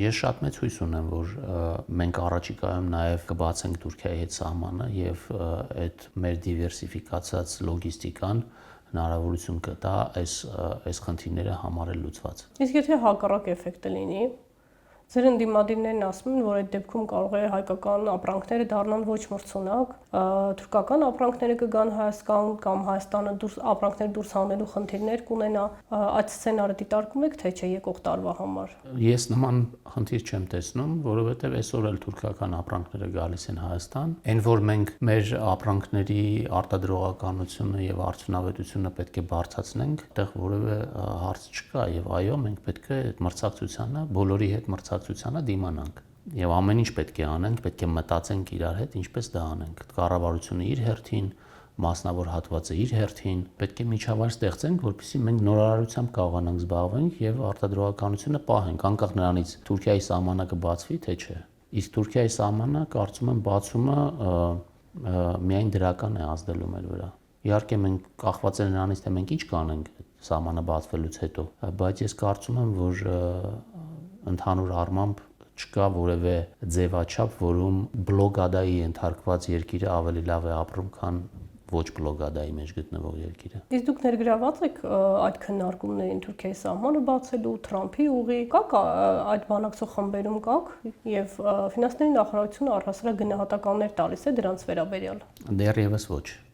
Ես շատ մեծ հույս ունեմ, որ մենք առաջիկայում նաև կբացենք Թուրքիայի հետ սահմանը եւ այդ մեր դիվերսիֆիկացած լոգիստիկան հնարավորություն կտա այս խնդիրները համարել լուծված։ Իսկ եթե հակառակ էֆեկտը լինի, ձեր ընդդիմադիրներն ասում են, որ այդ դեպքում կարող է հայկական ապրանքները դառնան ոչ մրցունակ, թուրքական ապրանքները կգան Հայաստան կամ Հայաստանը ապրանքներ դուրս հանելու խնդիրներ կունենա, այդ սցենարը դիտարկում եք, թե չէ եկող տարվա համար։ Ես նման խնդիր չեմ տեսնում, որովհետև այսօր էլ թուրքական ապրանքները գալիս են Հայաստան, այն որ մենք մեր ապրանքների արտադրողականությունը եւ արդյունավետությունը պետք է բարձրացնենք, այդտեղ որևէ հարց չկա եւ այո, մենք պետք է այդ մրցակցությանը, բոլորի հետ մրցակցությանը դիմանանք։ Եվ ամեն ինչ պետք է անենք, պետք է մտածենք իրար հետ, ինչպես դա անենք։ Կառավարությունը իր հերթին, մասնավոր հատվածը իր հերթին, պետք է միջավայր ստեղծենք, որպեսզի մենք նորարարությամբ կարողանանք զբաղվենք եւ արտադրողականությունը պահենք, անկախ նրանից Թուրքիայի սահմանը կբացվի թե չէ։ Իսկ Թուրքիայի սահմանը, կարծում եմ, բացումը միայն դրական է ազդելու մեր վրա։ Իհարկե մենք կախված ենք նրանից, թե մենք ինչ կանենք սահմանը բացվելուց հետո, բայց ես կարծում եմ, որ ընդհանուր առմամբ չկա որևէ ձևաչափ, որում բլոկադայի ենթարկված երկիրը ավելի լավ է ապրում, քան ոչ բլոկադայի մեջ գտնվող երկիրը։ Իսկ դուք ներգրաված եք այդ քննարկումներին Թուրքիայի սահմանը բացելու, Թրամփի ուղի, կաք այդ բանակցող խմբերում կաք եւ ֆինանսների նախարարությունը առհասարակ գնահատականներ տալիս է դրանց վերաբերյալ։ Դեռևս ոչ։